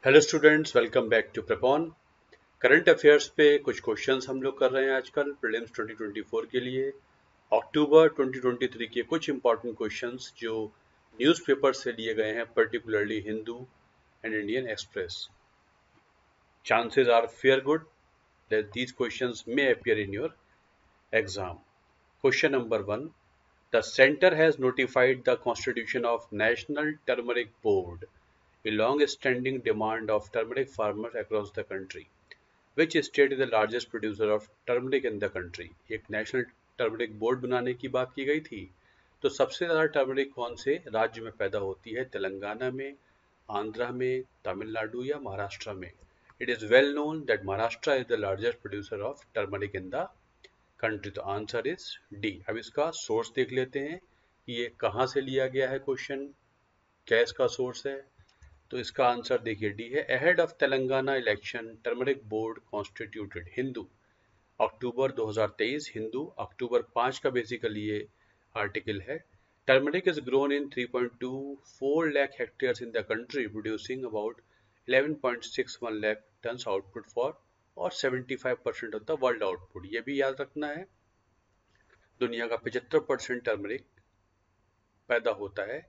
Hello students, welcome back to Prepon. Current affairs पे कुछ questions हम लोग कर रहे हैं आजकल प्रीलिम्स 2024 के लिए। अक्टूबर 2023 के कुछ इंपॉर्टेंट क्वेश्चंस जो न्यूज़पेपर से लिए गए हैं, particularly Hindu and Indian Express. Chances are fair good that these questions may appear in your exam. Question number 1. The center has notified the constitution of National Turmeric Board, a long-standing demand of turmeric farmers across the country. Which state is the largest producer of turmeric in the country? एक national turmeric board बनाने की बात की गई थी। तो सबसे ज़्यादा टर्मरिक कौन से राज्य में पैदा होती है? तेलंगाना में, आंध्रा में, तमिलनाडु या महाराष्ट्र में? It is well known that Maharashtra is the largest producer of turmeric in the country. तो आंसर इज डी। अब इसका सोर्स देख लेते हैं कि ये कहाँ से लिया गया है क्वेश्चन, क्या इसका सोर्स है। तो इसका आंसर देखिए डी है। Ahead of Telangana election turmeric board constituted. Hindu, October 2023। Hindu October 5 का बेसिकली ये आर्टिकल है। Turmeric is grown in 3.24 lakh hectares in the country, producing about 11.61 lakh tons output for और 75% ऑफ द वर्ल्ड आउटपुट। ये भी याद रखना है, दुनिया का 75% टर्मरिक पैदा होता है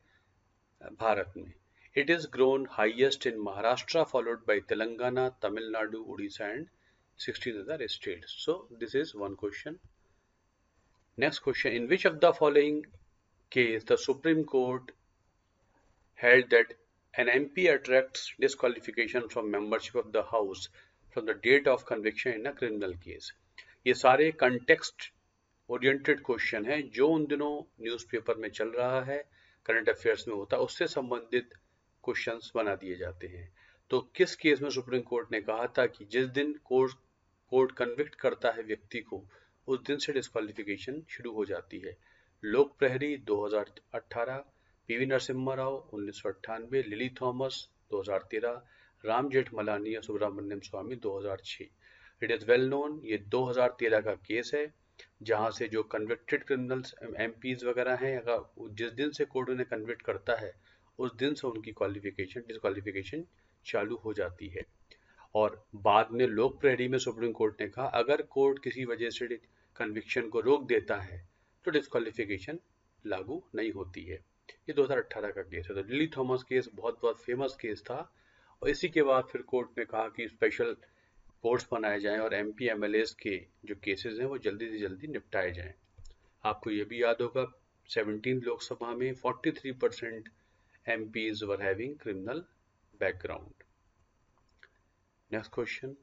भारत में। It is grown highest in Maharashtra, followed by Telangana, Tamil Nadu, Odisha, and 16 other states. So this is one question. Next question: in which of the following case the Supreme Court held that an MP attracts disqualification from membership of the House from the date of conviction in a criminal case? ये सारे context oriented question है जो उन दिनों newspaper में चल रहा है, करंट अफेयर्स में होता है, उससे संबंधित क्वेश्चंस बना दिए जाते हैं। तो किस केस में सुप्रीम कोर्ट ने कहा था कि जिस दिन कोर्ट कन्विक्ट करता है व्यक्ति को, उस दिन से डिस्क्वालिफिकेशन शुरू हो जाती है। लोक प्रहरी 2018, PV Narasimha Rao 1998, lily Thomas 2013, Ram Jethmalani या सुब्रमण्यम स्वामी 2006। इट इज वेल नोन, ये 2013 का केस है जहां से जो कन्विक्टेड क्रिमिनल्स एमपीज वगैरह हैं, अगर जिस दिन से कोर्ट उन्हें कन्विक्ट करता है उस दिन से उनकी डिस्क्वालिफिकेशन चालू हो जाती है। और बाद में लोक प्रहरी में सुप्रीम कोर्ट ने कहा अगर कोर्ट किसी वजह से कन्विक्शन को रोक देता है तो डिस्क्वालिफिकेशन लागू नहीं होती है। ये 2018 का केस है। तो लिली थॉमस केस बहुत बहुत फेमस केस था और इसी के बाद फिर कोर्ट ने कहा कि स्पेशल कोर्ट्स बनाए जाएं और एमपी एमएलएस के जो केसेस हैं वो जल्दी से जल्दी निपटाए जाएं। आपको ये भी याद होगा 17 लोकसभा में 43% MPs were having criminal background. Next question.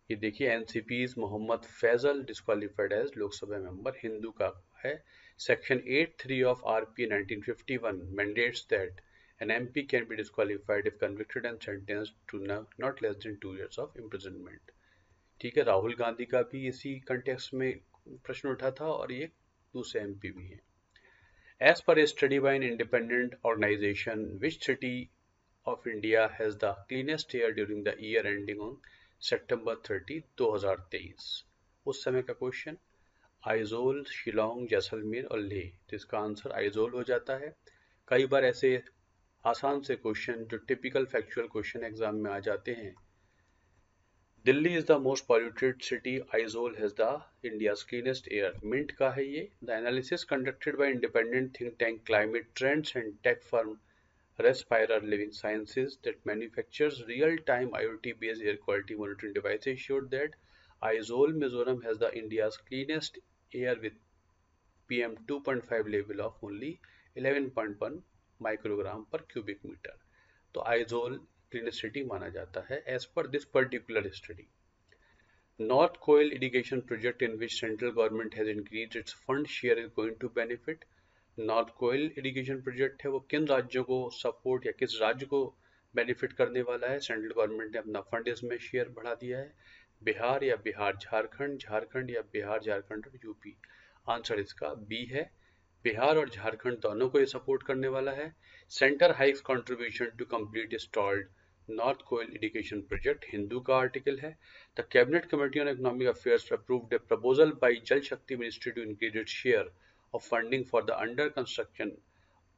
ये देखिए NCP's Mohammad Faizal disqualified as Lok Sabha member. Hindu का है। Section 8(3) of RPA 1951 mandates that an MP can be disqualified if convicted and sentenced to not less than 2 years of imprisonment. ठीक है, राहुल गांधी का भी इसी context में प्रश्न उठा था और ये दूसरे एमपी भी हैं। As per a study by an independent organization, which city of India has the cleanest air during the year ending on September 30, 2023? उस समय का क्वेश्चन आइजोल, शिलोंग, जैसलमेर और लेह। तो इसका आंसर आइजोल हो जाता है। कई बार ऐसे आसान से क्वेश्चन जो टिपिकल फैक्चुअल क्वेश्चन एग्जाम में आ जाते हैं। Delhi is the most polluted city, Aizawl has the India's cleanest air. Mint का है ये। The analysis conducted by independent think tank Climate Trends and tech firm Respirer Living Sciences that manufactures real-time IoT-based air quality monitoring devices showed that Aizawl, Mizoram has the India's cleanest air with PM 2.5 level of only 11.1 microgram per cubic meter. तो Aizawl cleanest city माना जाता है as per this particular study. North Coil irrigation project in which central government has increased its fund share is going to benefit. North Koel irrigation project है वो किन राज्यों को support या किस राज्य को बेनिफिट करने वाला है? सेंट्रल गवर्नमेंट ने अपना फंड इसमें शेयर बढ़ा दिया है। बिहार या बिहार झारखंड, झारखंड या बिहार झारखंड और यूपी। आंसर इसका बी है। बिहार और झारखंड दोनों को ये सपोर्ट करने वाला है। Centre hikes contribution to complete installed North Koel irrigation project. Hindu का आर्टिकल है। The cabinet committee on economic affairs approved a proposal by Jal Shakti ministry to increase its share of funding for the under construction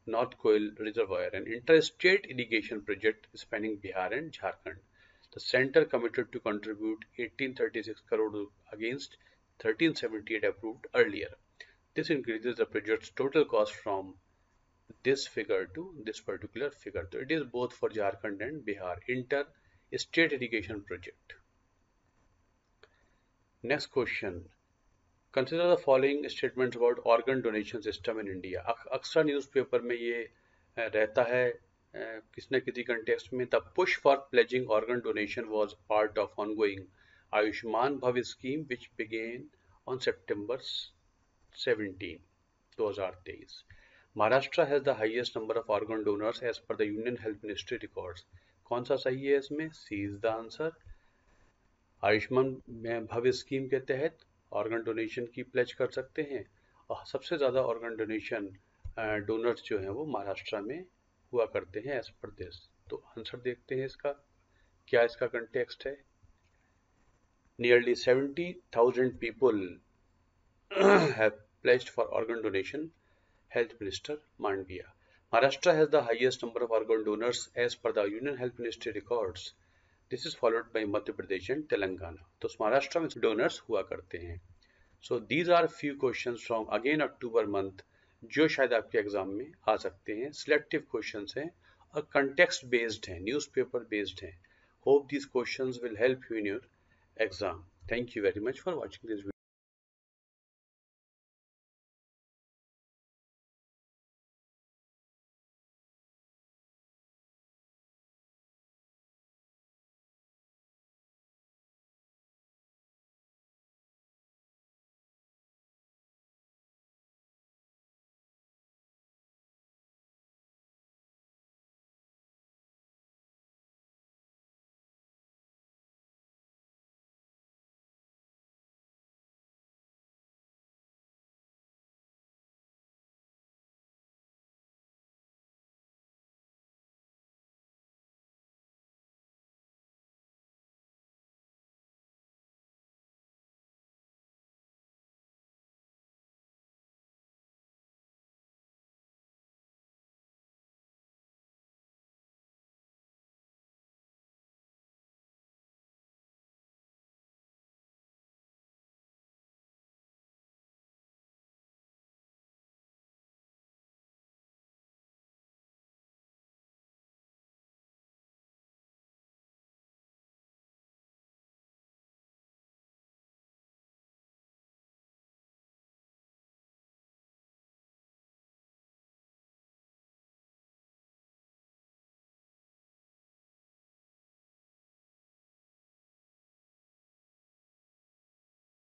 North Koil Reservoir, an interstate irrigation project spanning Bihar and Jharkhand. The center committed to contribute 1836 crore against 1378 approved earlier. This increases the project's total cost from this figure to this particular figure. So it is both for Jharkhand and Bihar, inter-state irrigation project. Next question. Consider the following statements about organ donation system in India. अक्सर newspaper में ये रहता है किसी न किसी context में. The push for pledging organ donation was part of ongoing Ayushman Bhav scheme which began on September 17, 2023. Maharashtra has the highest number of organ donors as per the Union Health Ministry records. कौन सा सही है इसमें? C is the answer. Ayushman Bhavya scheme के तहत organ donation की pledge कर सकते हैं और सबसे ज़्यादा ऑर्गन डोनेशन डोनर्स जो हैं वो महाराष्ट्र में हुआ करते हैं एज पर दिस. तो आंसर देखते हैं इसका क्या इसका कंटेक्स्ट है. Nearly 70,000 people have pledged for organ donation. Health minister Mandaviya. Maharashtra has the highest number of organ donors as per the union health ministry records. This is followed by Madhya Pradesh and Telangana. तो महाराष्ट्र में donors हुआ करते हैं. So these are few questions from again October month जो शायद आपके exam में आ सकते हैं. सिलेक्टिव क्वेश्चंस हैं और कंटेक्स्ट बेस्ड हैं, न्यूज़पेपर बेस्ड हैं. Hope these questions will help you in your exam. Thank you very much for watching this video.